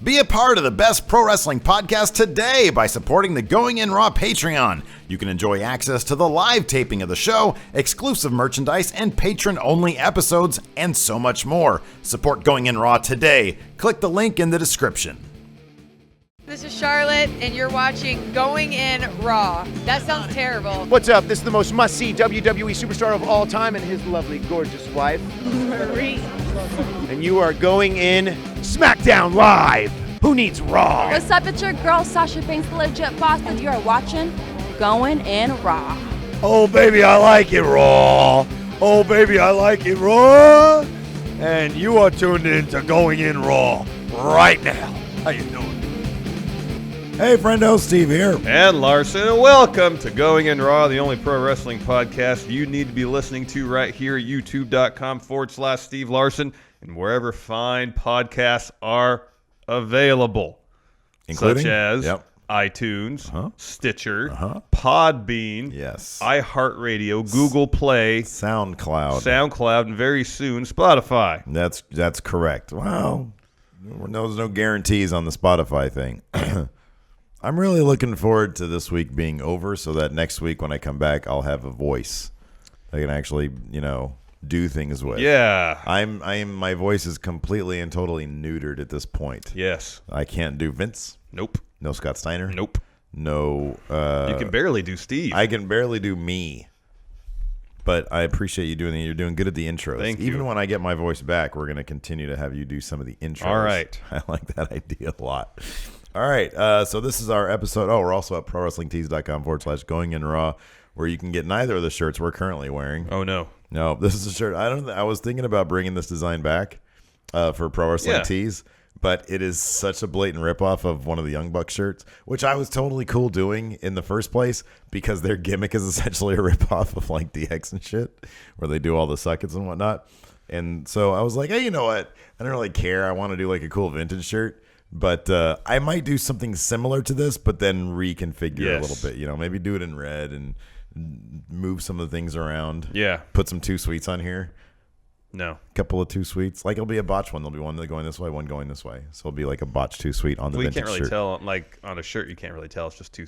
Be a part of the best pro wrestling podcast today by supporting the Going In Raw Patreon. You can enjoy access to the live taping of the show, exclusive merchandise, and patron-only episodes, and so much more. Support Going In Raw today. Click the link in the description. This is Charlotte, and you're watching Going In Raw. That sounds terrible. What's up? This is the most must-see WWE superstar of all time and his lovely, gorgeous wife, Marie. and you are going in SmackDown Live. Who needs Raw? What's up? It's your girl, Sasha Banks, the legit boss, and you are watching Going In Raw. Oh, baby, I like it raw. Oh, baby, I like it raw. And you are tuned in to Going In Raw right now. How you doing? Hey, friendo, Steve here. And Larson, and welcome to Going In Raw, the only pro wrestling podcast you need to be listening to right here at youtube.com/Steve Larson and wherever fine podcasts are available, Including? such as Yep. iTunes, Stitcher, Uh-huh. Podbean, Yes. iHeartRadio, Google Play, SoundCloud. and very soon Spotify. That's correct. Well, there's no guarantees on the Spotify thing. I'm really looking forward to this week being over so that next week when I come back, I'll have a voice I can actually, do things with. Yeah. My voice is completely and totally neutered at this point. Yes. I can't do Vince. Nope. No Scott Steiner. Nope. No. You can barely do Steve. I can barely do me. But I appreciate you doing it. You're doing good at the intros. Thank you. Even when I get my voice back, we're going to continue to have you do some of the intros. All right. I like that idea a lot. All right. So this is our episode. Oh, we're also at prowrestlingtees.com/Going In Raw, where you can get neither of the shirts we're currently wearing. Oh, no. No, this is a shirt. I was thinking about bringing this design back for Pro Wrestling Tees, but it is such a blatant ripoff of one of the Young Bucks shirts, which I was totally cool doing in the first place because their gimmick is essentially a ripoff of like DX and shit, where they do all the suckets and whatnot. And so I was like, hey, you know what? I don't really care. I want to do like a cool vintage shirt. But I might do something similar to this, but then reconfigure a little bit. Maybe do it in red and move some of the things around. Yeah. Put some 2 suites on here. No. A couple of 2 suites. Like it'll be a botch one. There'll be one going this way, one going this way. So it'll be like a botch 2 suite on the vintage shirt. You can't really shirt. tell, like on a shirt, you can't really tell. It's just two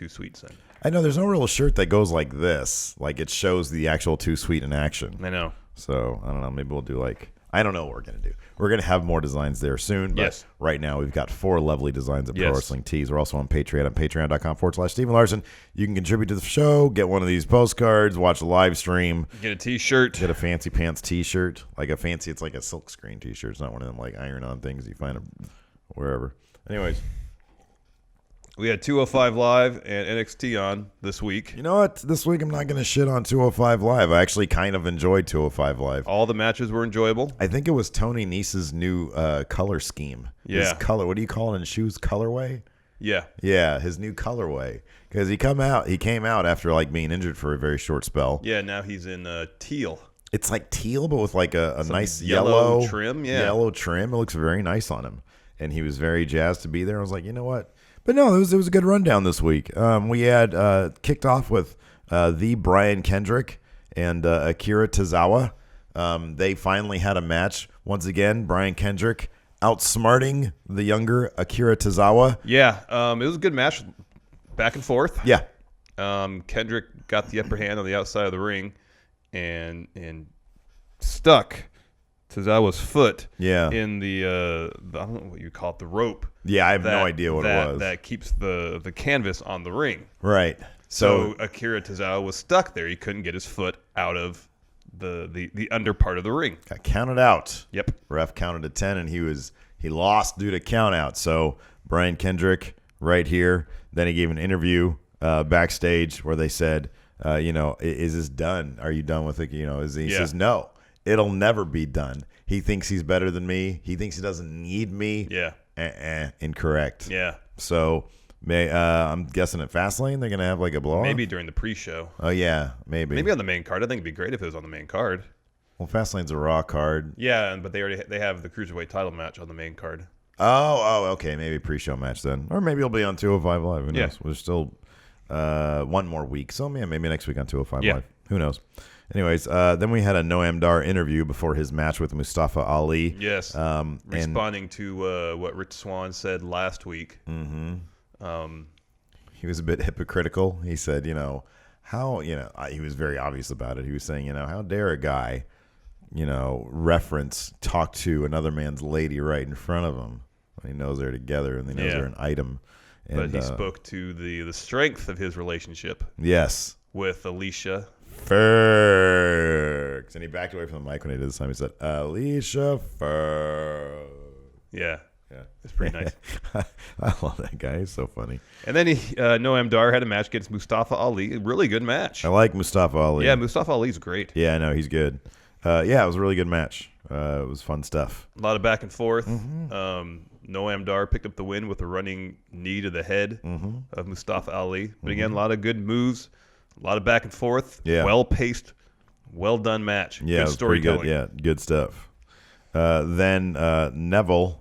suites then. I know there's no real shirt that goes like this. Like it shows the actual 2 suite in action. I know. So I don't know. Maybe we'll do I don't know what we're going to do. We're going to have more designs there soon. But right now we've got 4 lovely designs of Pro Wrestling Tees. We're also on Patreon at patreon.com/Steven Larson. You can contribute to the show, get one of these postcards, watch a live stream. Get a t-shirt. Get a fancy pants t-shirt. It's like a silk screen t-shirt. It's not one of them like iron-on things you find wherever. Anyways. We had 205 Live and NXT on this week. You know what? This week I'm not going to shit on 205 Live. I actually kind of enjoyed 205 Live. All the matches were enjoyable. I think it was Tony Nese's new color scheme. Yeah. His color. What do you call it in shoes? Colorway? Yeah. Yeah, his new colorway. Because he came out after being injured for a very short spell. Yeah, now he's in teal. It's like teal, but with like a nice yellow trim. Yeah. Yellow trim. It looks very nice on him. And he was very jazzed to be there. I was like, you know what? But no, it was a good rundown this week. We had kicked off with the Brian Kendrick and Akira Tozawa. They finally had a match. Once again, Brian Kendrick outsmarting the younger Akira Tozawa. Yeah, it was a good match, back and forth. Yeah. Kendrick got the upper hand on the outside of the ring and stuck Tozawa's foot in the I don't know what you call it, the rope. Yeah, I have no idea what it was. That keeps the canvas on the ring. Right. So Akira Tozawa was stuck there. He couldn't get his foot out of the under part of the ring. Got counted out. Yep. Ref counted to 10, and he lost due to count out. So Brian Kendrick right here. Then he gave an interview backstage where they said, is this done? Are you done with it? He says, no, it'll never be done. He thinks he's better than me. He thinks he doesn't need me. Yeah. Incorrect. Yeah. So I'm guessing at Fastlane they're gonna have like a blow. Maybe during the pre-show. Oh yeah, maybe. Maybe on the main card. I think it'd be great if it was on the main card. Well, Fastlane's a Raw card. Yeah, but they have the Cruiserweight title match on the main card. Oh, okay. Maybe pre-show match then, or maybe it'll be on 205 Live. Who knows? We're still 1 more week, so maybe next week on 205 Live. Who knows? Anyways, then we had a Noam Dar interview before his match with Mustafa Ali. Yes. Responding to what Rich Swann said last week. Mm-hmm. He was a bit hypocritical. He said, he was very obvious about it. He was saying, how dare a guy, talk to another man's lady right in front of him when he knows they're together and he knows they're an item. And, but he spoke to the strength of his relationship. Yes. With Alicia Fergs. And he backed away from the mic when he did this time. He said, Alicia Fergs. Yeah. It's pretty nice. I love that guy. He's so funny. And then Noam Dar had a match against Mustafa Ali. A really good match. I like Mustafa Ali. Yeah, Mustafa Ali's great. Yeah, I know. He's good. It was a really good match. It was fun stuff. A lot of back and forth. Mm-hmm. Noam Dar picked up the win with a running knee to the head of Mustafa Ali. But again, a lot of good moves. A lot of back and forth. Yeah. Well-paced, well-done match. Yeah, good storytelling. Good. Yeah, good stuff. Then Neville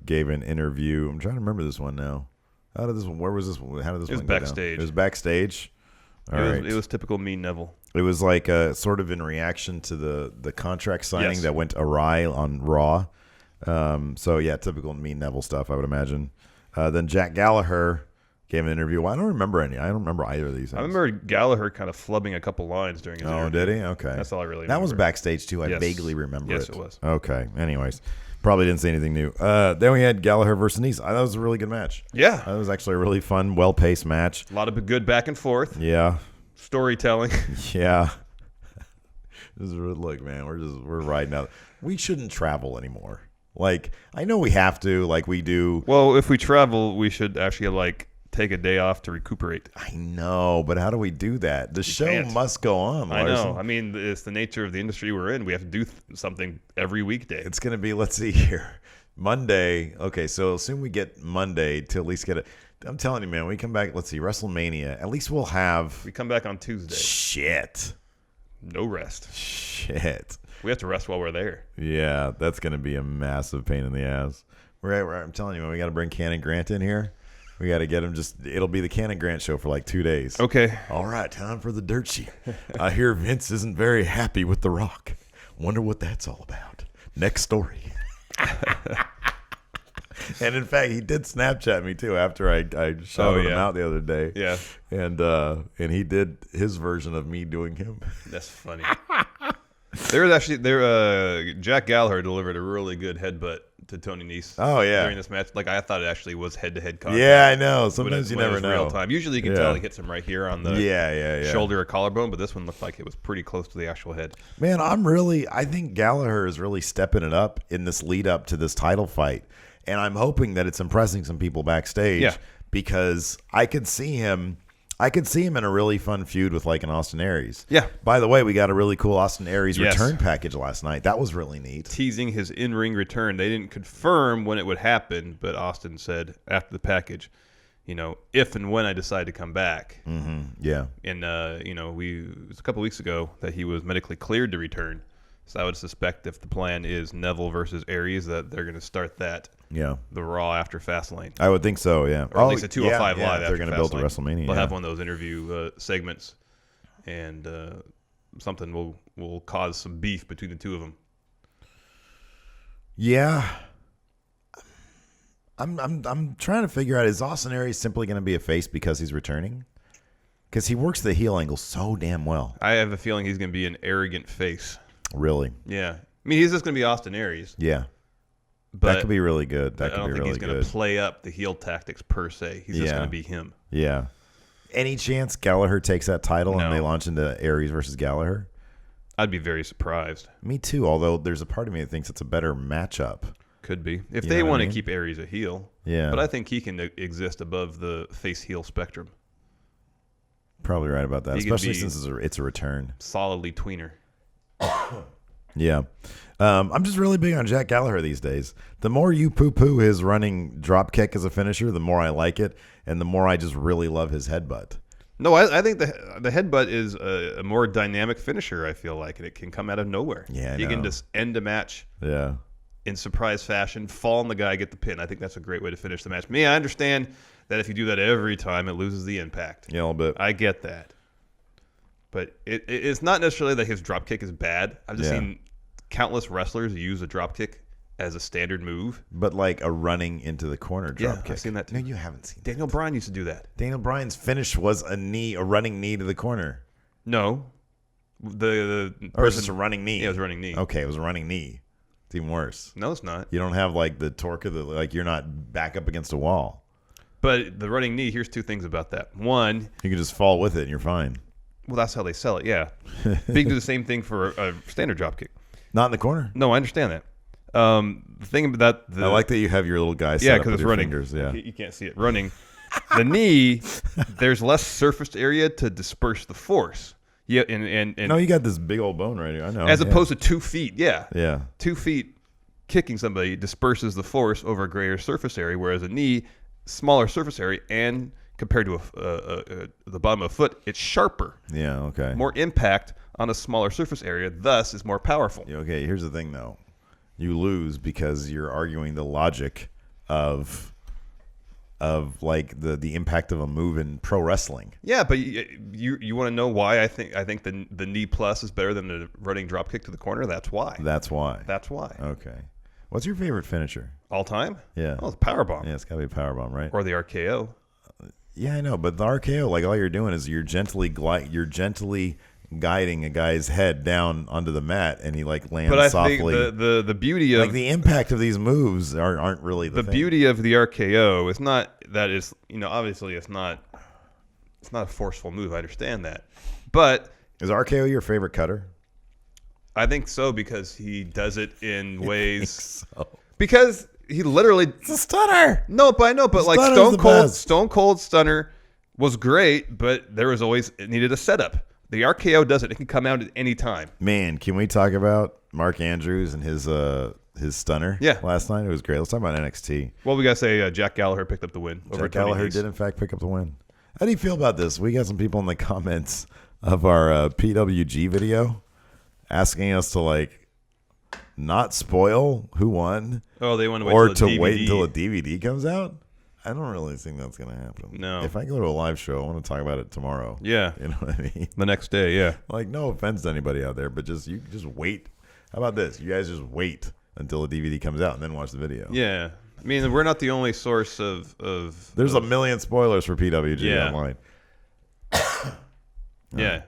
gave an interview. I'm trying to remember this one now. Where was this one? How did this one go backstage. down? It was backstage. It was typical Mean Neville. It was like sort of in reaction to the contract signing that went awry on Raw. Typical Mean Neville stuff, I would imagine. Then Jack Gallagher gave an interview. Well, I don't remember either of these things. I remember Gallagher kind of flubbing a couple lines during his interview. Oh, did he? Okay. That's all I really remember. That was backstage, too. I vaguely remember it. Yes, it was. Okay. Anyways, probably didn't say anything new. Then we had Gallagher versus Nese. That was a really good match. Yeah. That was actually a really fun, well-paced match. A lot of good back and forth. Yeah. Storytelling. Yeah. This is look, man, we're riding out. We shouldn't travel anymore. Like, I know we have to, like we do. Well, if we travel, we should actually take a day off to recuperate. I know, but how do we do that? The show must go on, Larson. I know. I mean, it's the nature of the industry we're in. We have to do something every weekday. It's going to be, let's see here, Monday. Okay, so assume we get Monday to at least get it. I'm telling you, man, we come back, let's see, WrestleMania. At least we'll have. We come back on Tuesday. Shit. No rest. Shit. We have to rest while we're there. Yeah, that's going to be a massive pain in the ass. I'm telling you, man, we got to bring Cannon Grant in here. We got to get him it'll be the Cannon Grant show for like 2 days. Okay. All right, time for the dirt sheet. I hear Vince isn't very happy with The Rock. Wonder what that's all about. Next story. And in fact, he did Snapchat me too after I shouted him out the other day. Yeah. And he did his version of me doing him. That's funny. Jack Gallagher delivered a really good headbutt to Tony Nese. Oh yeah. During this match, I thought it actually was head-to-head contact. Yeah, I know. Sometimes you never know. Real time. Usually you can tell he hits him right here on the shoulder or collarbone, but this one looked like it was pretty close to the actual head. Man, I think Gallagher is really stepping it up in this lead up to this title fight. And I'm hoping that it's impressing some people backstage because I could see him in a really fun feud with an Austin Aries. Yeah. By the way, we got a really cool Austin Aries return package last night. That was really neat. Teasing his in-ring return. They didn't confirm when it would happen, but Austin said after the package, if and when I decide to come back. Mm-hmm. Yeah. And, it was a couple weeks ago that he was medically cleared to return. So I would suspect if the plan is Neville versus Aries that they're going to start that. Yeah. The Raw after Fastlane. I would think so, yeah. Or at least a 205 Live after they're going to build to WrestleMania. They'll have one of those interview segments, and something will cause some beef between the two of them. Yeah. I'm trying to figure out, is Austin Aries simply going to be a face because he's returning? Because he works the heel angle so damn well. I have a feeling he's going to be an arrogant face. Really? Yeah. I mean, he's just going to be Austin Aries. Yeah. But that could be really good. I don't think he's going to play up the heel tactics per se. He's just going to be him. Yeah. Any chance Gallagher takes that title and they launch into Aries versus Gallagher? I'd be very surprised. Me too, although there's a part of me that thinks it's a better matchup. Could be. If they want to keep Aries a heel. Yeah. But I think he can exist above the face-heel spectrum. Probably right about that, especially since it's a return. Solidly tweener. Yeah. I'm just really big on Jack Gallagher these days. The more you poo-poo his running drop kick as a finisher, the more I like it, and the more I just really love his headbutt. No, I think the headbutt is a more dynamic finisher, I feel like, and it can come out of nowhere. Yeah, you can just end a match in surprise fashion, fall on the guy, get the pin. I think that's a great way to finish the match. I understand that if you do that every time, it loses the impact. Yeah, a little bit. I get that. But it's not necessarily that his drop kick is bad. I've just seen countless wrestlers use a drop kick as a standard move. But like a running into the corner drop kick. I've seen that too. No, you haven't seen Daniel Bryan used to do that. Daniel Bryan's finish was a running knee to the corner. No. Or was it a running knee? Yeah, it was a running knee. Okay, it was a running knee. It's even worse. No, it's not. You don't have like the torque of you're not back up against a wall. But the running knee, here's two things about that. One, you can just fall with it and you're fine. Well, that's how they sell it, yeah. They can do the same thing for a standard drop kick. Not in the corner? No, I understand that. The thing about I like that you have your little guy set up with it's your running. fingers. Yeah, you can't see it running. The knee, there's less surface area to disperse the force. Yeah, and no, you got this big old bone right here. I know. As opposed to 2 feet, yeah. 2 feet kicking somebody disperses the force over a greater surface area, whereas a knee, smaller surface area, and compared to the bottom of a foot, it's sharper. Yeah, okay. More impact on a smaller surface area, thus is more powerful. Okay, here's the thing though. You lose because you're arguing the logic of like the impact of a move in pro wrestling. Yeah, but you want to know why I think the knee plus is better than the running drop kick to the corner? That's why. That's why. Okay. What's your favorite finisher? All time? Yeah. Oh, it's powerbomb. Yeah, it's got to be a powerbomb, right? Or the RKO. Yeah, I know, but the RKO, like all you're doing is you're gently guiding a guy's head down onto the mat, and he like lands softly. But I think the beauty of the impact of these moves aren't really the thing. Beauty of the RKO is not that is obviously it's not a forceful move. I understand that, but is RKO your favorite cutter? I think so because he does it in ways. So. Because he literally it's a stunner. No, but I know, but like Stone Cold Stunner was great, but there was always it needed a setup. The RKO does it. It can come out at any time. Man, can we talk about Mark Andrews and his stunner? Yeah. Last night it was great. Let's talk about NXT. Well, we gotta say Jack Gallagher picked up the win. Jack Gallagher did in fact pick up the win. How do you feel about this? We got some people in the comments of our PWG video asking us to like not spoil who won. Oh, they want to wait until a DVD comes out. I don't really think that's going to happen. No. If I go to a live show, I want to talk about it tomorrow. Yeah. You know what I mean? The next day, yeah. Like, no offense to anybody out there, but just wait. How about this? You guys just wait until the DVD comes out and then watch the video. Yeah. I mean, we're not the only source of There's a million spoilers for PWG online. Yeah.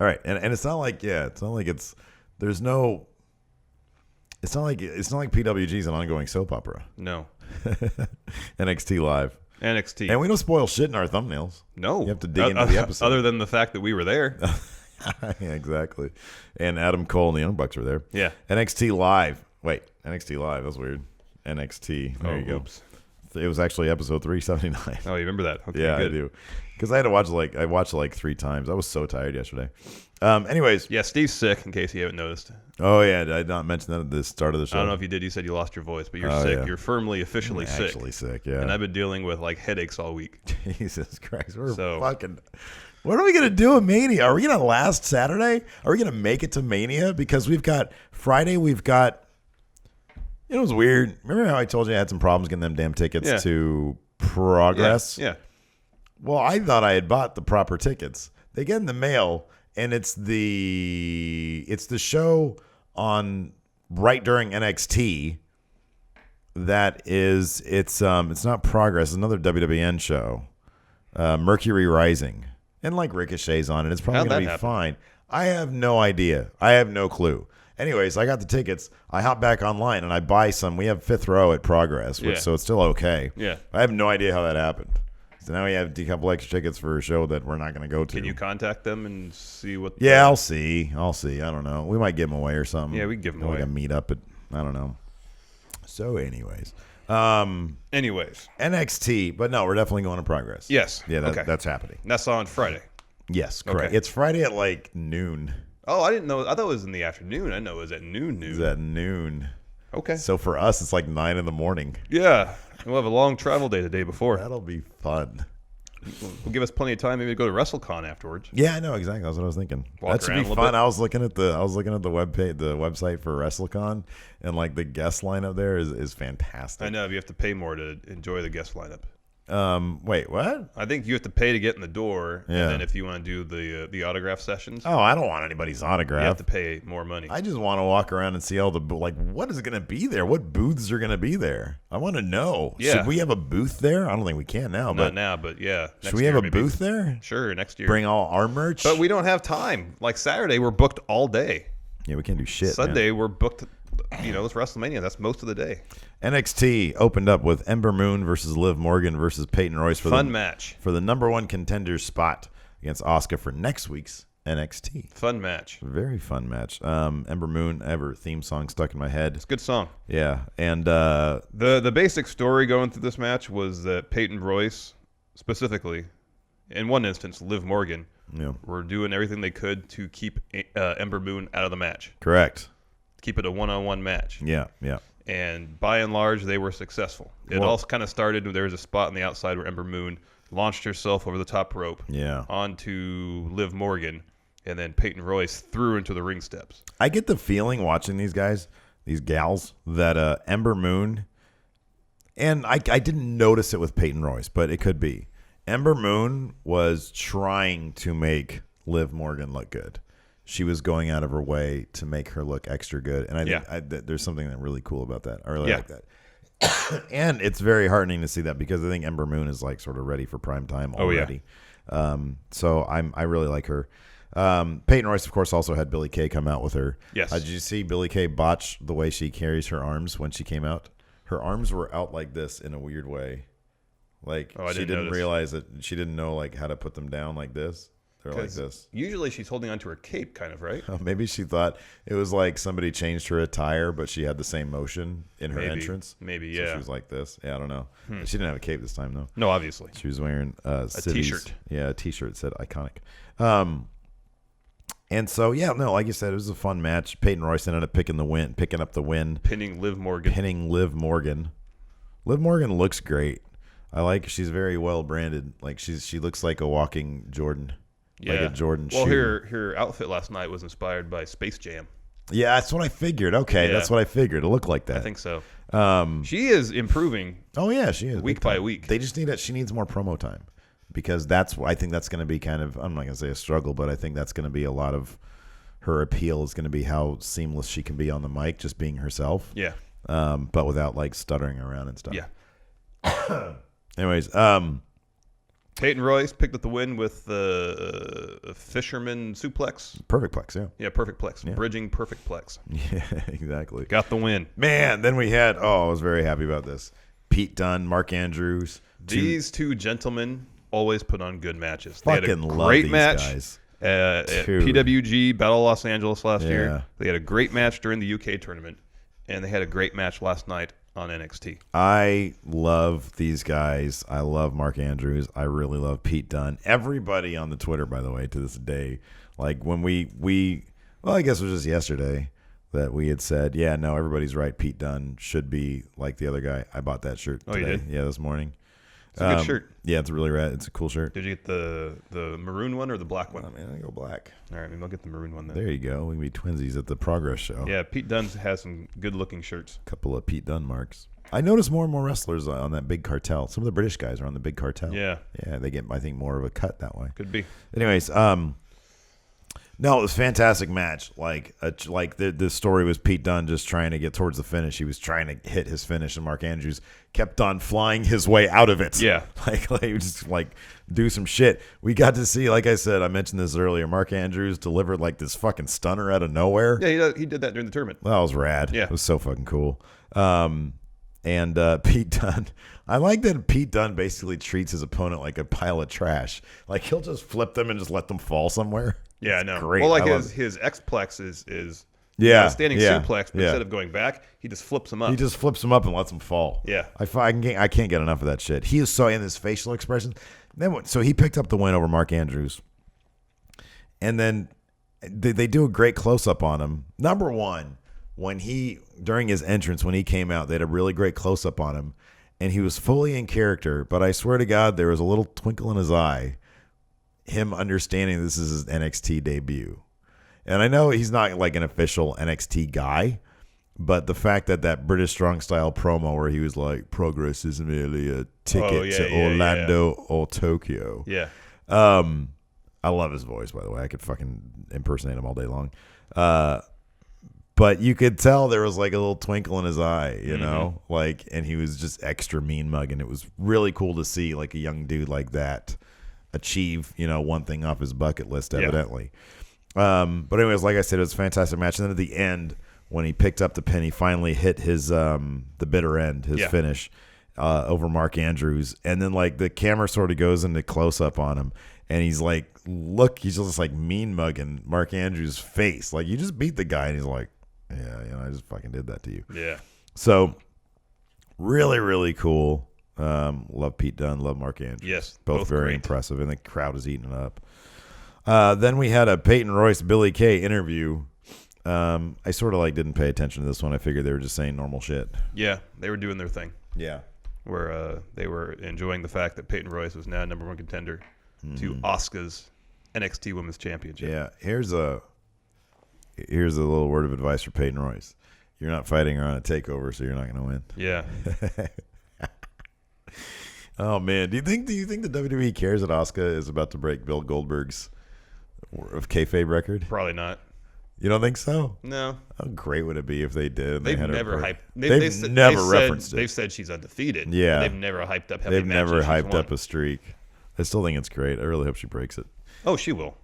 All right. And it's not like PWG is an ongoing soap opera. No. NXT Live. NXT. And we don't spoil shit in our thumbnails. No. You have to dig into the episode. Other than the fact that we were there. Yeah, exactly. And Adam Cole and the Young Bucks were there. Yeah. NXT Live. Wait, NXT Live. That's weird. NXT. There you go. Oops. It was actually episode 379. Oh, you remember that? Okay, yeah, good. I do. Because I had to watch I watched it like 3 times. I was so tired yesterday. Anyways. Yeah, Steve's sick, in case you haven't noticed. Oh, yeah. Did I not mention that at the start of the show? I don't know if you did. You said you lost your voice, but you're sick. Yeah. You're officially sick. Actually sick, yeah. And I've been dealing with like headaches all week. Jesus Christ. What are we going to do at Mania? Are we going to last Saturday? Are we going to make it to Mania? Because Friday, it was weird. Remember how I told you I had some problems getting them damn tickets to Progress? Yeah. Well, I thought I had bought the proper tickets. They get in the mail, and it's the show on right during NXT. It's not Progress. It's another WWN show, Mercury Rising, and like Ricochet's on it. It's probably going to be fine. I have no idea. I have no clue. Anyways, I got the tickets. I hop back online and I buy some. We have 5th row at Progress, so it's still okay. Yeah. I have no idea how that happened. So now we have a couple extra tickets for a show that we're not going to go to. Can you contact them and see what? Yeah, I'll see. I don't know. We might give them away or something. Yeah, we can give them away. Like a meetup at, I don't know. So anyways. NXT, but no, we're definitely going to Progress. Yes. Yeah, that's happening. That's on Friday. Yes, correct. Okay. It's Friday at like noon. Oh, I didn't know. I thought it was in the afternoon. I know it was at noon. It's at noon. Okay. So for us, it's like 9 in the morning. Yeah. We'll have a long travel day the day before. That'll be fun. Will give us plenty of time maybe to go to WrestleCon afterwards. Yeah, I know exactly. That's what I was thinking. That should be fun. I was looking at the website for WrestleCon, and like the guest lineup there is fantastic. I know you have to pay more to enjoy the guest lineup. Wait, what? I think you have to pay to get in the door, Yeah. and then if you want to do the autograph sessions, Oh, I don't want anybody's you have autograph. to pay more money. I just want to walk around and see all the what is going to be there? What booths are going to be there? I want to know. Yeah. Should we have a booth there? I don't think we can now. Not But now, but yeah. should we have a booth there? Sure, next year. Bring all our merch. But we don't have time. Like Saturday, we're booked all day. Yeah, we can't do shit. Sunday, man. we're booked. It's WrestleMania. That's most of the day. NXT opened up with Ember Moon versus Liv Morgan versus Peyton Royce for Fun match. for the number one contender spot against Asuka for next week's NXT. Fun match. Very fun match. Ember Moon ever theme song stuck in my head. It's a good song. Yeah, and The basic story going through this match was that Peyton Royce, specifically, in one instance, Liv Morgan, were doing everything they could to keep Ember Moon out of the match. correct. Keep it a one-on-one match. Yeah. And by and large, they were successful. It all kind of started. There was a spot on the outside where Ember Moon launched herself over the top rope onto Liv Morgan, and then Peyton Royce threw into the ring steps. I get the feeling watching these guys, these gals, that Ember Moon, and I didn't notice it with Peyton Royce, but it could be. Ember Moon was trying to make Liv Morgan look good. She was going out of her way to make her look extra good. And I think there's something that really cool about that. I really like that. And it's very heartening to see that because I think Ember Moon is like sort of ready for prime time already. So I really like her. Peyton Royce, of course, also had Billie Kay come out with her. Yes. Did you see Billie Kay botch the way she carries her arms when she came out? Her arms were out like this in a weird way. Like she didn't realize that she didn't know like how to put them down like this. They're like this. Usually she's holding onto her cape, kind of, right? Maybe she thought it was like somebody changed her attire, but she had the same motion in her entrance. Maybe, So yeah. she was like this. Yeah, I don't know. She didn't have a cape this time, though. No, obviously. She was wearing a T-shirt. Yeah, a T-shirt that said iconic. And so, like you said, it was a fun match. Peyton Royce ended up picking up the win. Pinning Liv Morgan. Liv Morgan looks great. She's very well branded. Like she looks like a walking Jordan. Yeah. Like a Jordan shoe. Well, her outfit last night was inspired by Space Jam. Yeah, that's what I figured. Okay, that's what I figured. It looked like that. I think so. She is improving. Oh yeah, she is week by week. They just she needs more promo time because I think that's going to be kind of, I'm not going to say a struggle, but I think that's going to be a lot of her appeal is going to be how seamless she can be on the mic, just being herself. Yeah. But without like stuttering around and stuff. Yeah. Anyways, Peyton Royce picked up the win with the fisherman suplex. Perfect plex, yeah. Yeah, perfect plex. Yeah. Bridging perfect plex. Yeah, exactly. Got the win. Man, then we had, I was very happy about this. Pete Dunne, Mark Andrews. These two gentlemen always put on good matches. Fucking they had a love great these match guys. At PWG Battle of Los Angeles last year. They had a great match during the UK tournament, and they had a great match last night on NXT. I love these guys. I love Mark Andrews. I really love Pete Dunne. Everybody on the Twitter, by the way, to this day, like when I guess it was just yesterday that we had said, yeah, no, everybody's right. Pete Dunne should be like the other guy. I bought that shirt today. Oh, you did? Yeah, this morning. It's a good shirt. Yeah, it's really rad. It's a cool shirt. Did you get the maroon one or the black one? Oh, man, I go black. All right, maybe I'll get the maroon one then. There you go. We can be twinsies at the Progress show. Yeah, Pete Dunne has some good-looking shirts. Couple of Pete Dunne marks. I notice more and more wrestlers on that big cartel. Some of the British guys are on the big cartel. Yeah. Yeah, they get, I think, more of a cut that way. Could be. Anyways, no, it was a fantastic match. The story was Pete Dunne just trying to get towards the finish. He was trying to hit his finish, and Mark Andrews kept on flying his way out of it. Yeah. He would just do some shit. We got to see, like I said, I mentioned this earlier, Mark Andrews delivered this fucking stunner out of nowhere. Yeah, he did that during the tournament. That was rad. Yeah. It was so fucking cool. And Pete Dunne, I like that Pete Dunne basically treats his opponent like a pile of trash. Like he'll just flip them and just let them fall somewhere. Yeah, I know. Great. Well, his X-Plex is yeah, a standing suplex, but instead of going back, he just flips them up. He just flips them up and lets them fall. Yeah. I can't get enough of that shit. He is so in his facial expressions. So he picked up the win over Mark Andrews. And then they do a great close-up on him. Number one, during his entrance, when he came out, they had a really great close-up on him. And he was fully in character, but I swear to God, there was a little twinkle in his eye, him understanding this is his NXT debut. And I know he's not like an official NXT guy, But the fact that British Strong Style promo where he was like, progress is merely a ticket to Orlando or Tokyo. Yeah. I love his voice, by the way. I could fucking impersonate him all day long. But you could tell there was like a little twinkle in his eye, you know? Like, and he was just extra mean mugging. It was really cool to see like a young dude like that achieve, you know, one thing off his bucket list, evidently. But anyways, like I said, it was a fantastic match. And then at the end, when he picked up the pin, he finally hit his the bitter end, his finish over Mark Andrews. And then like the camera sort of goes into close up on him, and he's like, he's just like mean mugging Mark Andrews' face. Like, you just beat the guy, and he's like, yeah, you know, I just fucking did that to you. Yeah. So really, really cool. Love Pete Dunne, love Mark Andrews. Yes, both very great. impressive, and the crowd is eating it up. Then we had a Peyton Royce Billy Kay interview. I sort of like didn't pay attention to this one. I figured they were just saying normal shit. Yeah, they were doing their thing. Yeah. Where they were enjoying the fact that Peyton Royce was now number one contender to Asuka's NXT Women's Championship. Yeah. Here's a little word of advice for Peyton Royce. You're not fighting her on a takeover, so you're not going to win. Yeah. Oh man, do you think the WWE cares that Asuka is about to break Bill Goldberg's of kayfabe record? Probably not. You don't think so? No. How great would it be if they did? They've never hyped. They've never referenced it. They've said she's undefeated. Yeah. They've never hyped up. How many They've never matches she's hyped won. up a streak. I still think it's great. I really hope she breaks it. Oh, she will.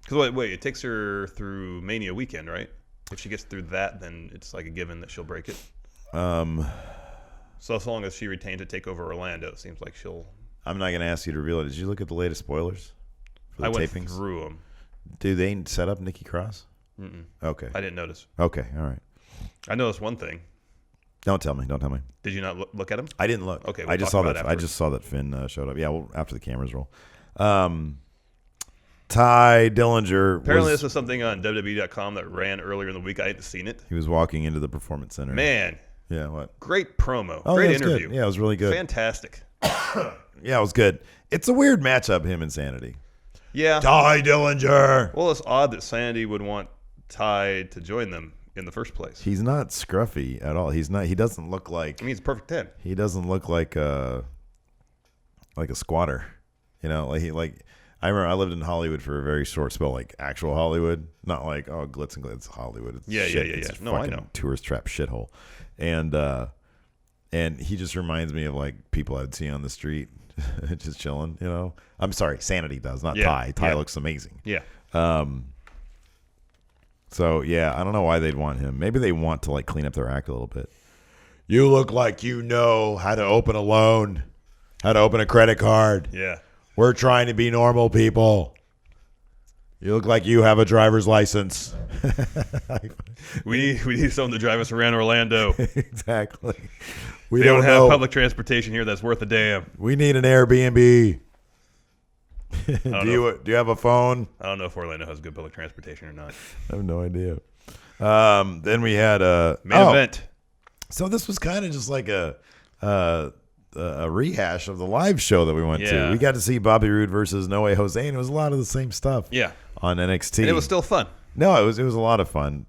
Because wait, it takes her through Mania weekend, right? If she gets through that, then it's like a given that she'll break it. So as long as she retains it, take over Orlando, it seems like she'll. I'm not going to ask you to reveal it. Did you look at the latest spoilers for the I went tapings? through them. Do they set up Nikki Cross? Mm-mm. Okay. I didn't notice. Okay. All right. I noticed one thing. Don't tell me. Don't tell me. Did you not look at him? I didn't look. Okay. I just saw that. I just saw that Finn showed up. Yeah. Well, after the cameras roll. Ty Dillinger. Apparently, this was something on WWE.com that ran earlier in the week. I hadn't seen it. He was walking into the Performance Center. Man. Yeah. What? Great promo. Oh, great yeah, interview. Good. Yeah, it was really good. Fantastic. Yeah, it was good. It's a weird matchup, him and Sanity. Yeah. Ty Dillinger. Well, it's odd that Sandy would want Ty to join them in the first place. He's not scruffy at all. He's not. He doesn't look like. I mean, he's a perfect 10. He doesn't look like a squatter. You know, I remember I lived in Hollywood for a very short spell, like actual Hollywood, not like glitz and glitz Hollywood. It's Yeah. It's No, I fucking know. Tourist trap shithole, and he just reminds me of like people I'd see on the street, just chilling. You know, I'm sorry, Sanity does, not Ty. Ty looks amazing. Yeah. So yeah, I don't know why they'd want him. Maybe they want to like clean up their act a little bit. You look like you know how to open a loan, how to open a credit card. Yeah. We're trying to be normal people. You look like you have a driver's license. We need someone to drive us around Orlando. Exactly. We don't have public transportation here that's worth a damn. We need an Airbnb. Do you have a phone? I don't know if Orlando has good public transportation or not. I have no idea. Then we had main event. So this was kind of just like a rehash of the live show that we went to. We got to see Bobby Roode versus Noe Jose, and it was a lot of the same stuff. Yeah. On NXT, and it was still fun. No, it was a lot of fun.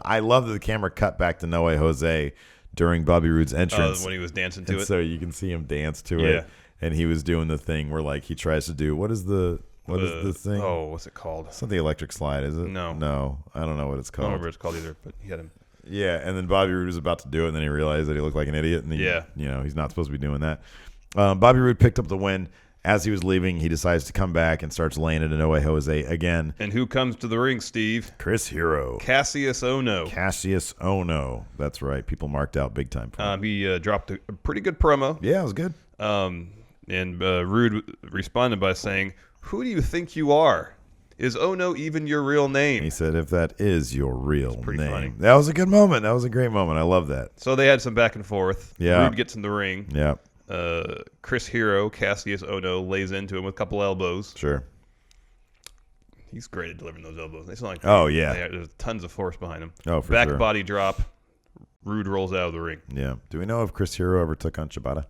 I love that the camera cut back to Noe Jose during Bobby Roode's entrance when he was dancing to it. So you can see him dance to it, and he was doing the thing where like he tries to do what is the thing? Oh, what's it called? It's not the electric slide, is it? No, I don't know what it's called. I don't remember what it's called either, but he had him. Yeah, and then Bobby Roode was about to do it, and then he realized that he looked like an idiot, and he's not supposed to be doing that. Bobby Roode picked up the win. As he was leaving, he decides to come back and starts laying it in Noe Jose again. And who comes to the ring, Steve? Chris Hero. KASSIUS OHNO. KASSIUS OHNO. That's right. People marked out big time for him. He dropped a pretty good promo. Yeah, it was good. And Roode responded by saying, "Who do you think you are? Is OHNO even your real name?" He said, "If that is your real pretty name." funny. That was a good moment. That was a great moment. I love that. So they had some back and forth. Yeah. Roode gets in the ring. Yeah. Chris Hero, KASSIUS OHNO, lays into him with a couple elbows. Sure. He's great at delivering those elbows. They sound like there's tons of force behind him. Oh, for Back sure. body drop. Roode rolls out of the ring. Yeah. Do we know if Chris Hero ever took on Shibata?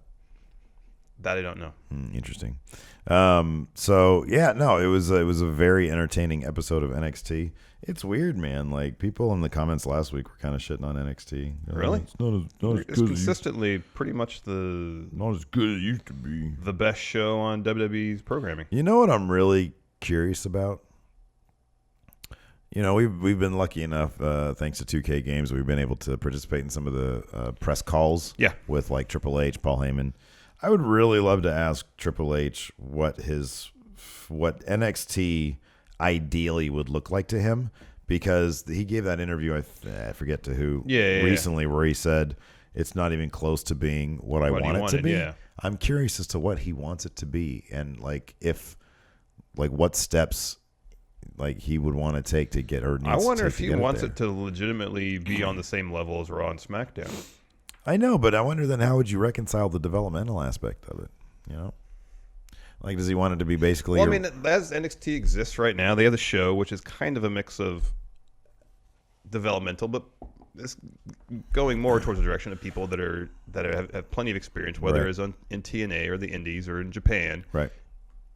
That I don't know. Interesting. So yeah, no, it was a very entertaining episode of NXT. It's weird, man. Like people in the comments last week were kind of shitting on NXT. Really? It's not as It's good consistently pretty much not as good as it used to be. The best show on WWE's programming. You know what I'm really curious about? You know, we've been lucky enough, thanks to 2K Games, we've been able to participate in some of the press calls. Yeah. With like Triple H, Paul Heyman. I would really love to ask Triple H what NXT ideally would look like to him, because he gave that interview, I forget to who, recently, where he said it's not even close to being what I want it to be. Yeah. I'm curious as to what he wants it to be, and like what steps like he would want to take to get her. I wonder if he wants it to legitimately be on the same level as Raw and SmackDown. I know, but I wonder then how would you reconcile the developmental aspect of it? You know, like does he want it to be basically? Well, I mean, as NXT exists right now, they have the show, which is kind of a mix of developmental, but it's going more towards the direction of people that have plenty of experience, whether it's in TNA or the Indies or in Japan. Right.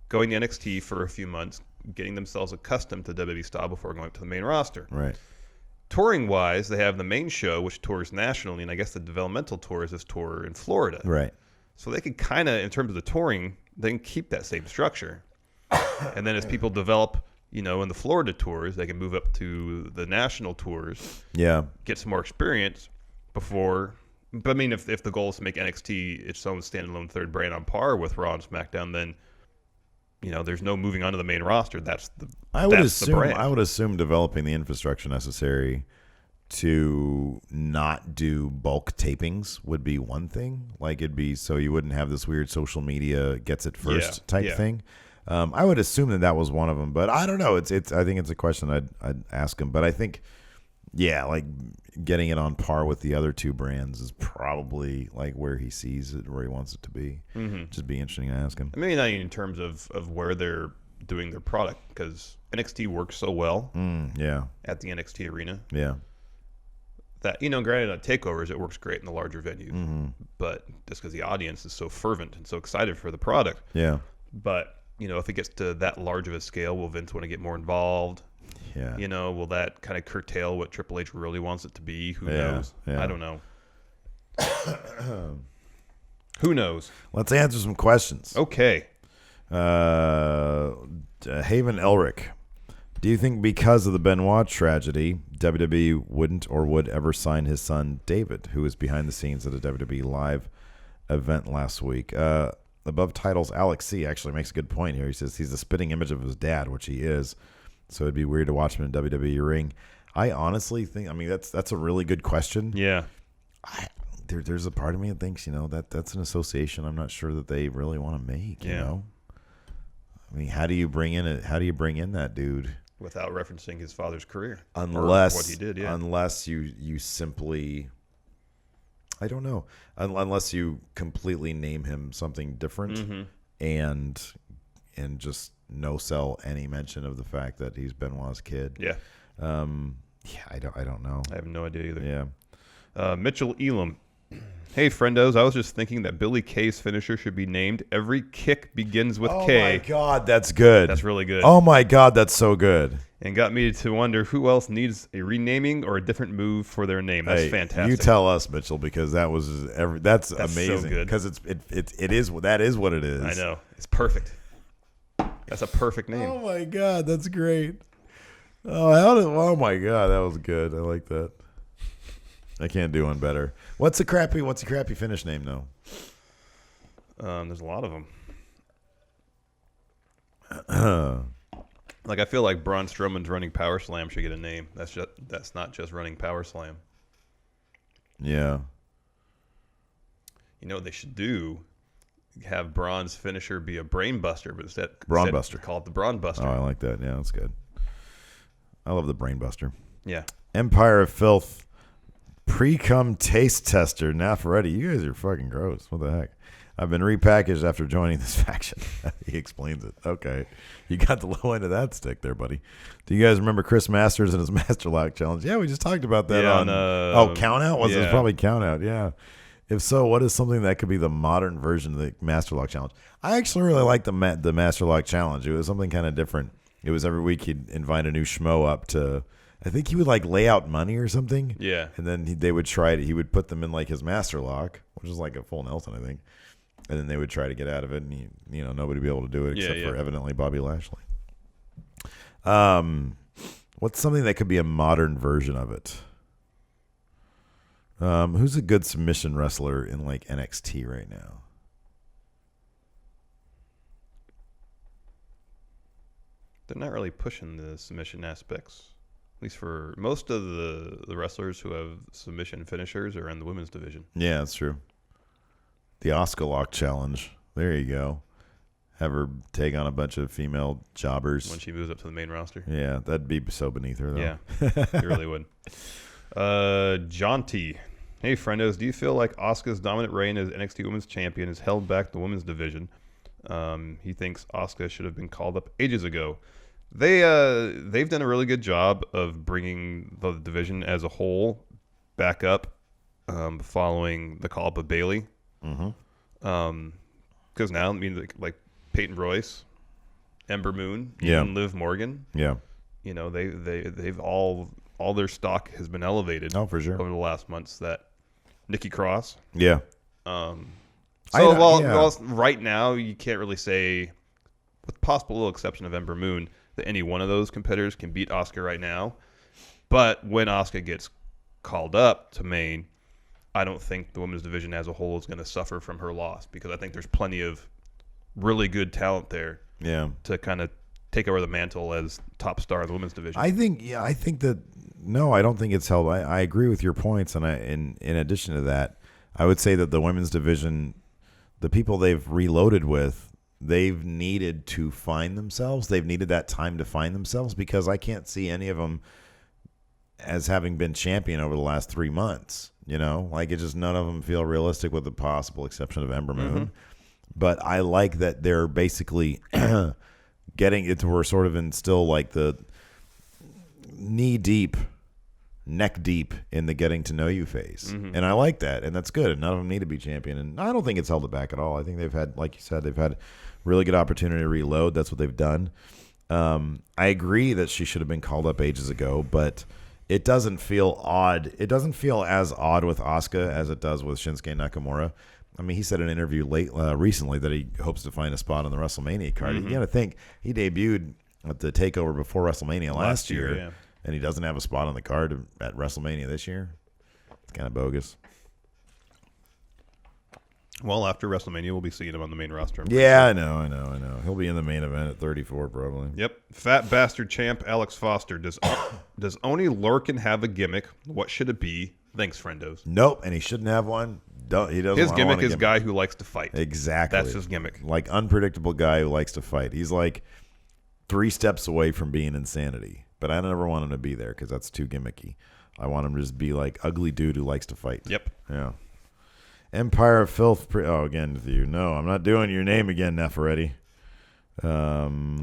Going to NXT for a few months, getting themselves accustomed to WWE style before going up to the main roster. Right. Touring-wise, they have the main show, which tours nationally, and I guess the developmental tour is this tour in Florida. Right. So they can kind of, in terms of the touring, they can keep that same structure. And then as people develop, you know, in the Florida tours, they can move up to the national tours. Yeah. Get some more experience before. But I mean, if the goal is to make NXT its own standalone third brand on par with Raw and SmackDown, then, you know, there's no moving on to the main roster. I would assume developing the infrastructure necessary to not do bulk tapings would be one thing. Like it'd be so you wouldn't have this weird social media gets it first type thing. I would assume that was one of them, but I don't know. I think it's a question I'd ask him. But I think, like getting it on par with the other two brands is probably like where he sees it, where he wants it to be. Mm-hmm. Just be interesting to ask him. Maybe not in terms of where they're doing their product, because NXT works so well. At the NXT arena. Yeah. That, you know, granted on takeovers it works great in the larger venues, but just because the audience is so fervent and so excited for the product. Yeah. But you know, if it gets to that large of a scale, will Vince want to get more involved? Yeah. You know, will that kind of curtail what Triple H really wants it to be? Who knows? Yeah. I don't know. Who knows? Let's answer some questions. Okay. Haven Elric. Do you think because of the Benoit tragedy, WWE wouldn't or would ever sign his son David, who was behind the scenes at a WWE live event last week? Above titles, Alex C. actually makes a good point here. He says he's the spitting image of his dad, which he is. So it'd be weird to watch him in a WWE ring. I honestly think, I mean, that's a really good question. Yeah. There's a part of me that thinks, you know, that's an association I'm not sure that they really want to make, you know? I mean, how do you bring in that dude? Without referencing his father's career. Unless what he did, Unless you simply, I don't know. Unless you completely name him something different and just no sell any mention of the fact that he's Benoit's kid. Yeah. I don't know. I have no idea either. Yeah. Mitchell Elam. Hey, friendos, I was just thinking that Billy Kay's finisher should be named Every Kick Begins with K. Oh, my God, that's good. That's really good. Oh, my God, that's so good. And got me to wonder who else needs a renaming or a different move for their name. That's fantastic. You tell us, Mitchell, because that's amazing. So good. Because that is what it is. I know. It's perfect. That's a perfect name. Oh, my God, that's great. Oh my God, that was good. I like that. I can't do one better. What's a crappy finish name though? There's a lot of them. Like I feel like Braun Strowman's running Power Slam should get a name. That's not just running Power Slam. Yeah. You know what they should do? Have Braun's finisher be a Brain Buster, but instead call it the Braun Buster. Oh, I like that. Yeah, that's good. I love the Brain Buster. Yeah. Empire of Filth. Pre-cum taste tester. Now, Ferretti, you guys are fucking gross. What the heck? I've been repackaged after joining this faction. He explains it. Okay. You got the low end of that stick there, buddy. Do you guys remember Chris Masters and his Master Lock Challenge? Yeah, we just talked about that on... Count Out? It was probably Count Out, yeah. If so, what is something that could be the modern version of the Master Lock Challenge? I actually really liked the Master Lock Challenge. It was something kind of different. It was every week he'd invite a new schmo up to, I think he would like lay out money or something. Yeah. And then they would try to, he would put them in like his Master Lock, which is like a full Nelson, I think. And then they would try to get out of it, and nobody would be able to do it except for evidently Bobby Lashley. What's something that could be a modern version of it? Who's a good submission wrestler in like NXT right now? They're not really pushing the submission aspects. At least for most of the wrestlers who have submission finishers are in the women's division. Yeah, that's true. The Asuka Lock Challenge. There you go. Have her take on a bunch of female jobbers. When she moves up to the main roster. Yeah, that'd be so beneath her, though. Yeah, it really would. John T. Hey, friendos, do you feel like Asuka's dominant reign as NXT Women's Champion has held back the women's division? He thinks Asuka should have been called up ages ago. They've done a really good job of bringing the division as a whole back up following the call-up of Bayley. Because now, I mean, like Peyton Royce, Ember Moon, even Liv Morgan. Yeah. They've all their stock has been elevated. Oh, for sure. Over the last months. That Nikki Cross. Yeah. Well, right now you can't really say, with the possible little exception of Ember Moon, that any one of those competitors can beat Asuka right now. But when Asuka gets called up to main, I don't think the women's division as a whole is going to suffer from her loss, because I think there's plenty of really good talent there to kind of take over the mantle as top star of the women's division. I think that, no, I don't think it's held. I agree with your points, and in addition to that, I would say that the women's division, the people they've reloaded with, they've needed to find themselves. They've needed that time to find themselves, because I can't see any of them as having been champion over the last 3 months. Like, it just, none of them feel realistic, with the possible exception of Ember Moon. Mm-hmm. But I like that they're basically getting it to where sort of in still like the knee deep, neck deep in the getting to know you phase. Mm-hmm. And I like that. And that's good. And none of them need to be champion. And I don't think it's held it back at all. I think they've had, like you said, they've had really good opportunity to reload. That's what they've done. I agree that she should have been called up ages ago, but it doesn't feel odd. It doesn't feel as odd with Asuka as it does with Shinsuke Nakamura. I mean, he said in an interview recently that he hopes to find a spot on the WrestleMania card. Mm-hmm. You got to think, he debuted at the TakeOver before WrestleMania last year, and he doesn't have a spot on the card at WrestleMania this year. It's kind of bogus. Well, after WrestleMania, we'll be seeing him on the main roster. Yeah, I know. He'll be in the main event at 34 probably. Yep. Fat bastard champ Alex Foster. Does Oni Lorcan have a gimmick? What should it be? Thanks, friendos. Nope, and he shouldn't have one. He doesn't. His gimmick is guy who likes to fight. Exactly. That's his gimmick. Like, unpredictable guy who likes to fight. He's like 3 steps away from being insanity. But I never want him to be there, because that's too gimmicky. I want him to just be like ugly dude who likes to fight. Yep. Yeah. Empire of Filth. Again with you. No, I'm not doing your name again, Neferetti.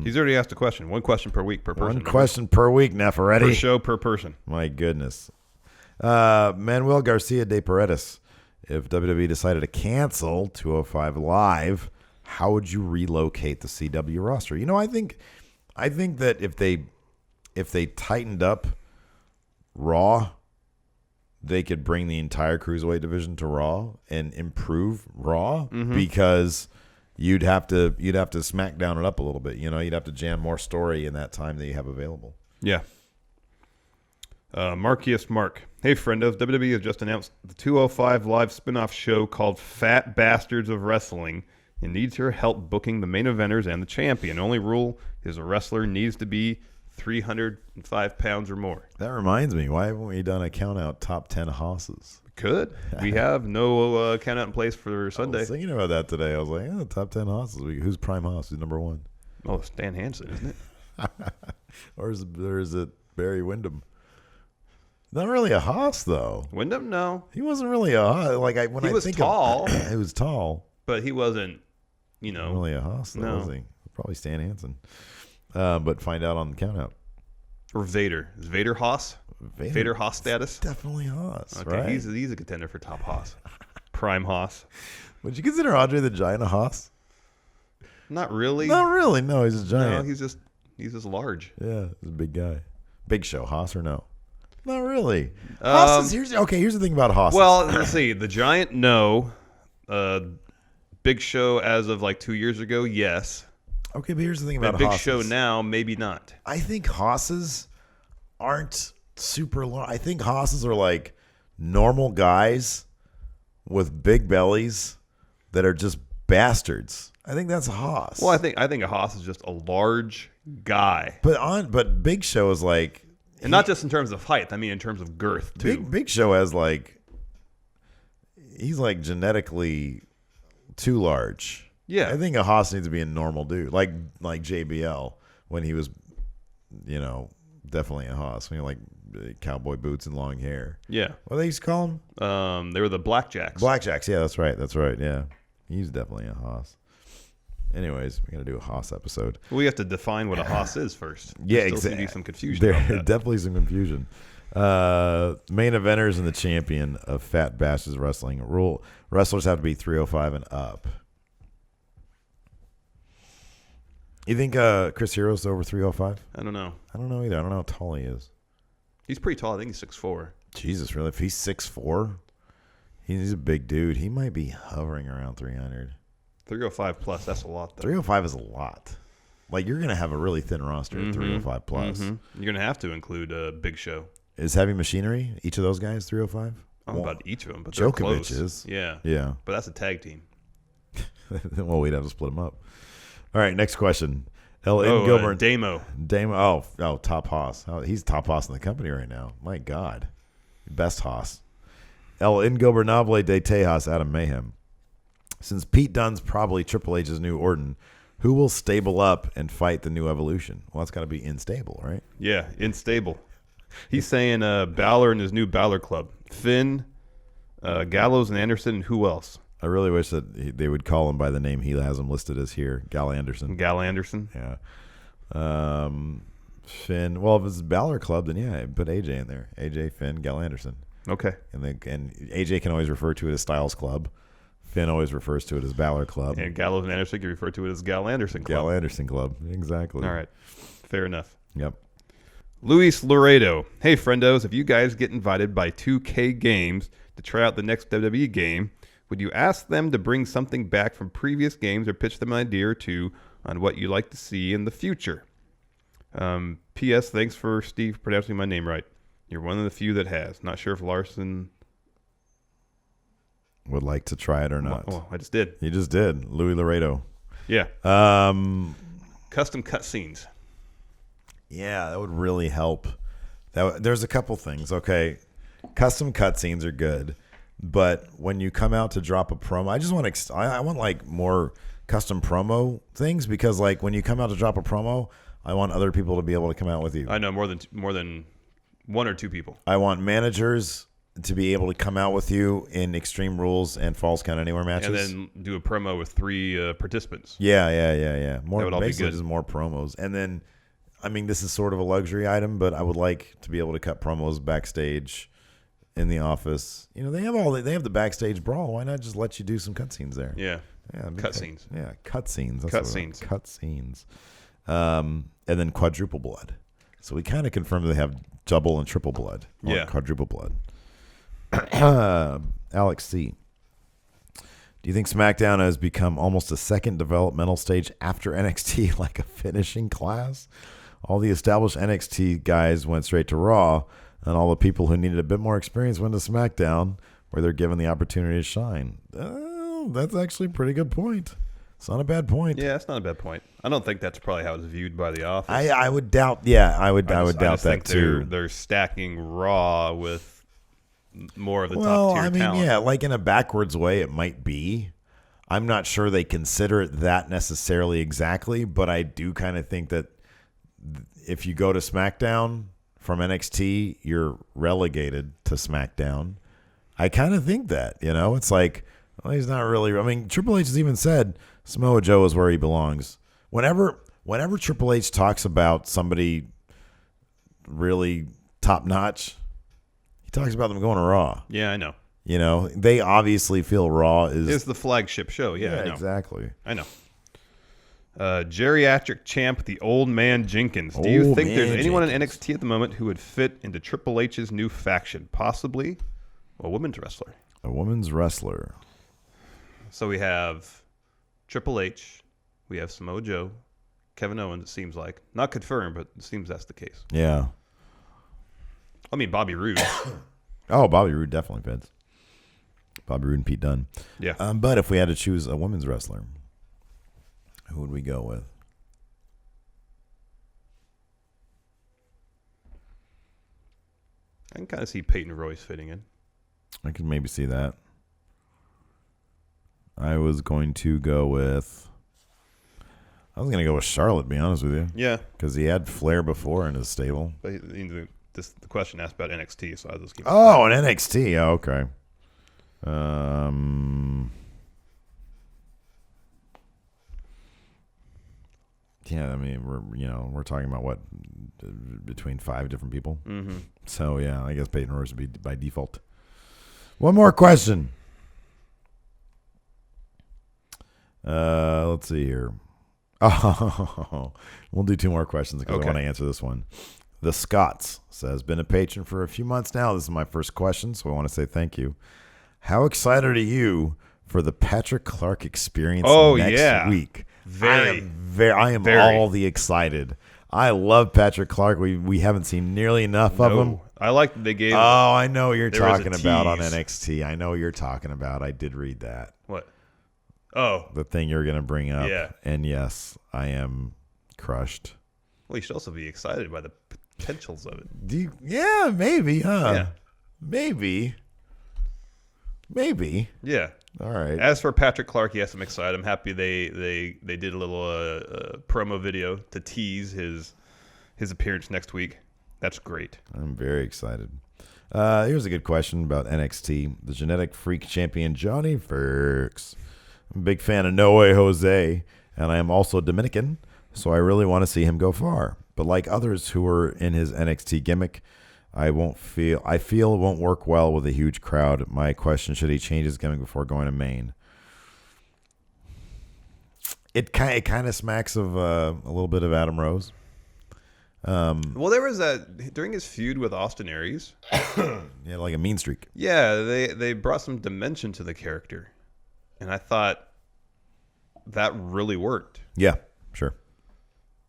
He's already asked a question. 1 question per week per person. 1 question per week, Neferetti. Per show per person. My goodness. Manuel Garcia de Paredes. If WWE decided to cancel 205 Live, how would you relocate the CW roster? I think that if they tightened up Raw, they could bring the entire Cruiserweight division to Raw and improve Raw, because you'd have to SmackDown it up a little bit. You'd have to jam more story in that time that you have available. Yeah. Markius Mark. Hey, friendos. WWE has just announced the 205 Live spinoff show called Fat Bastards of Wrestling and needs your help booking the main eventers and the champion. Only rule is a wrestler needs to be 305 pounds or more. That reminds me, why haven't we done a count out top 10 hosses? We could. We have no count out in place for Sunday. I was thinking about that today. I was like, top 10 hosses. Who's prime hoss? Who's number 1? Oh, Stan Hansen, isn't it? Or is it Barry Windham? Not really a hoss, though. Windham, no. He wasn't really a hoss. He was tall. He was tall. But he wasn't, Not really a hoss, though, no. was he? Probably Stan Hansen. But find out on the count out. Or Vader. Is Vader Haas? Vader Haas status? Definitely Haas. Okay, right? he's a contender for top Haas. Prime Haas. Would you consider Andre the Giant a Haas? Not really. Not really. No, he's a giant. No, he's just large. Yeah, he's a big guy. Big Show, Haas or no? Not really. Haas is, here's the thing about Haas. Well, let's see. The Giant, no. Big Show as of like 2 years ago, yes. Okay, but here's the thing about Big Haas. Show now, maybe not. I think Haas's aren't super long. I think Haas's are like normal guys with big bellies that are just bastards. I think that's a Haas. Well, I think a Haas is just a large guy. But Big Show is like, and not just in terms of height. I mean, in terms of girth too. Big Show has like, he's like genetically too large. Yeah, I think a Haas needs to be a normal dude, like JBL when he was, definitely a Haas. Like cowboy boots and long hair. Yeah, what they used to call him? They were the Blackjacks. Blackjacks. Yeah, that's right. Yeah, he's definitely a Haas. Anyways, we're gonna do a Haas episode. We have to define what a Haas is first. Yeah, exactly. Be some confusion. There's definitely some confusion. Main eventers and the champion of Fat Bashes Wrestling. Wrestlers have to be 305 and up. You think Chris Hero's over 305? I don't know. I don't know either. I don't know how tall he is. He's pretty tall. I think he's 6'4". Jesus, really? If he's 6'4", he's a big dude. He might be hovering around 300. 305 plus, that's a lot, though. 305 is a lot. Like, you're going to have a really thin roster at 305 plus. Mm-hmm. You're going to have to include Big Show. Is Heavy Machinery, each of those guys, 305? I don't know about each of them, but they're Djokovic close. is. Yeah. Yeah. But that's a tag team. Well, we'd have to split them up. All right, next question. L.N. Gilbert. Damo. Oh, top Haas. Oh, he's top Haas in the company right now. My God. Best Haas. El Ingobernable de Tejas out of Mayhem. Since Pete Dunne's probably Triple H's new Orton, who will stable up and fight the new Evolution? Well, it's got to be unstable, right? Yeah, unstable. He's saying Balor and his new Balor Club. Finn, Gallows and Anderson, and who else? I really wish that they would call him by the name he has him listed as here, Gal Anderson. Gal Anderson? Yeah. Finn. Well, if it's Balor Club, then yeah, put AJ in there. AJ, Finn, Gal Anderson. Okay. And AJ can always refer to it as Styles Club. Finn always refers to it as Balor Club. And Gallows and Anderson can refer to it as Gal Anderson Club. Gal Anderson Club. Exactly. All right. Fair enough. Yep. Luis Laredo. Hey, friendos, if you guys get invited by 2K Games to try out the next WWE game, would you ask them to bring something back from previous games or pitch them an idea or two on what you'd like to see in the future? P.S. Thanks for Steve pronouncing my name right. You're one of the few that has. Not sure if Larson would like to try it or not. Oh, I just did. You just did. Louis Laredo. Yeah. Custom cutscenes. Yeah, that would really help. There's a couple things. Okay, custom cutscenes are good, but when you come out to drop a promo, I just want I want like more custom promo things, because like when you come out to drop a promo, I want other people to be able to come out with you. I know more than one or two people. I want managers to be able to come out with you in Extreme Rules and Falls Count Anywhere matches, and then do a promo with 3 participants. Yeah. More, that would all be basically good. just more promos, and then. I mean, this is sort of a luxury item, but I would like to be able to cut promos backstage in the office. They have the backstage brawl. Why not just let you do some cutscenes there? Yeah. Cutscenes. Yeah, cutscenes. Cutscenes. Cutscenes. And then quadruple blood. So we kind of confirmed they have double and triple blood. Yeah. Quadruple blood. Alex C. Do you think SmackDown has become almost a second developmental stage after NXT, like a finishing class? All the established NXT guys went straight to Raw, and all the people who needed a bit more experience went to SmackDown, where they're given the opportunity to shine. Oh, that's actually a pretty good point. It's not a bad point. Yeah, it's not a bad point. I don't think that's probably how it's viewed by the office. I would doubt. Yeah, I would doubt that too. They're stacking Raw with more of the top tier talent. Yeah, like in a backwards way, it might be. I'm not sure they consider it that necessarily exactly, but I do kind of think that if you go to SmackDown from NXT, you're relegated to SmackDown. I kind of think that, it's like, well, he's not really. I mean, Triple H has even said Samoa Joe is where he belongs. Whenever Triple H talks about somebody really top notch, he talks about them going to Raw. Yeah, I know. You know, they obviously feel Raw is the flagship show. Yeah, I know. Exactly. I know. Geriatric champ, the Old Man Jenkins. Do you think there's anyone in NXT at the moment who would fit into Triple H's new faction? Possibly a women's wrestler. A women's wrestler. So we have Triple H. We have Samoa Joe. Kevin Owens, it seems like. Not confirmed, but it seems that's the case. Yeah. I mean, Bobby Roode. Oh, Bobby Roode definitely fits. Bobby Roode and Pete Dunne. Yeah. But if we had to choose a women's wrestler, who would we go with? I can kind of see Peyton Royce fitting in. I could maybe see that. I was going to go with Charlotte, to be honest with you. Yeah. Because he had Flair before in his stable. But the question asked about NXT, so I'll just keep an NXT. Oh, okay. Yeah, I mean, we're talking about what, between 5 different people. Mm-hmm. So yeah, I guess Peyton Royce would be by default. One more question. Let's see here. Oh, we'll do 2 more questions because I want to answer this one. The Scots says, been a patron for a few months now. This is my first question, so I want to say thank you. How excited are you for the Patrick Clark experience next week? I am all the excited. I love Patrick Clark. We haven't seen nearly enough of him. I like that they gave. Oh, I know what you're talking about on NXT. I know what you're talking about. I did read that. What? Oh, the thing you're going to bring up. Yeah. And yes, I am crushed. Well, you should also be excited by the potentials of it. Yeah, maybe, huh? Yeah. Maybe. Yeah. All right. As for Patrick Clark, yes, I'm excited. I'm happy they did a little promo video to tease his appearance next week. That's great. I'm very excited. Here's a good question about NXT. The genetic freak champion Johnny Ferks. I'm a big fan of No Way Jose, and I am also Dominican, so I really want to see him go far. But like others who are in his NXT gimmick, I feel it won't work well with a huge crowd. My question, should he change his gimmick before going to Maine? It kind of smacks of a little bit of Adam Rose. Well, there was that during his feud with Austin Aries. Yeah, like a mean streak. Yeah, they brought some dimension to the character, and I thought that really worked. Yeah, sure.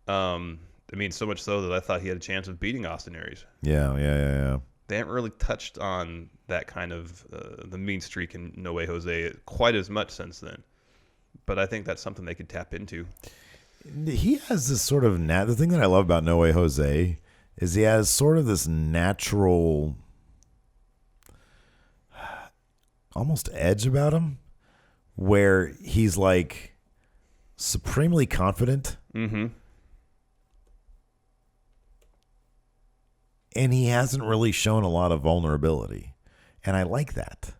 I mean, so much so that I thought he had a chance of beating Austin Aries. Yeah. They haven't really touched on that kind of the mean streak in No Way Jose quite as much since then. But I think that's something they could tap into. He has this sort of the thing that I love about No Way Jose is he has sort of this natural almost edge about him where he's like supremely confident. Mm-hmm. And he hasn't really shown a lot of vulnerability. And I like that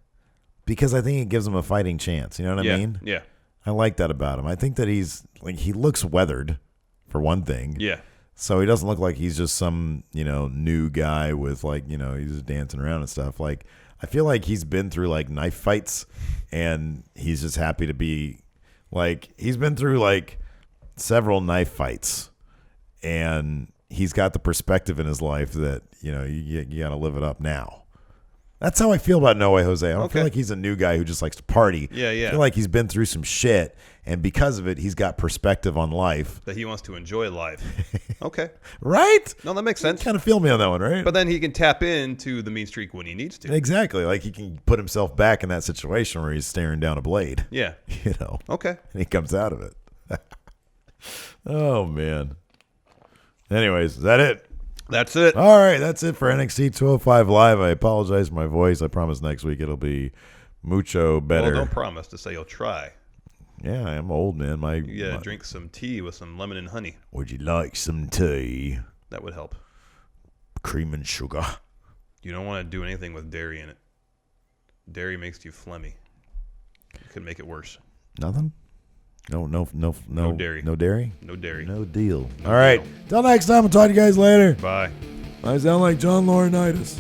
because I think it gives him a fighting chance. You know what I mean? Yeah. I like that about him. I think that he looks weathered for one thing. Yeah. So he doesn't look like he's just some, new guy with he's just dancing around and stuff. Like, I feel like he's been through like knife fights and he's just happy to be he's been through several knife fights and he's got the perspective in his life that, you got to live it up now. That's how I feel about No Way Jose. I don't feel like he's a new guy who just likes to party. Yeah. I feel like he's been through some shit, and because of it, he's got perspective on life. That he wants to enjoy life. Okay. Right? No, that makes sense. You kind of feel me on that one, right? But then he can tap into the mean streak when he needs to. Exactly. Like he can put himself back in that situation where he's staring down a blade. Yeah. Okay. And he comes out of it. Oh, man. Anyways, is that it? That's it. All right, that's it for NXT 205 Live. I apologize for my voice. I promise next week it'll be mucho better. Well, don't promise to say you'll try. Yeah, I'm old, man. Drink some tea with some lemon and honey. Would you like some tea? That would help. Cream and sugar. You don't want to do anything with dairy in it. Dairy makes you phlegmy. It could make it worse. Nothing? No dairy. No dairy? No dairy. No deal. All right. Till next time. I'll talk to you guys later. Bye. I sound like John Laurinaitis.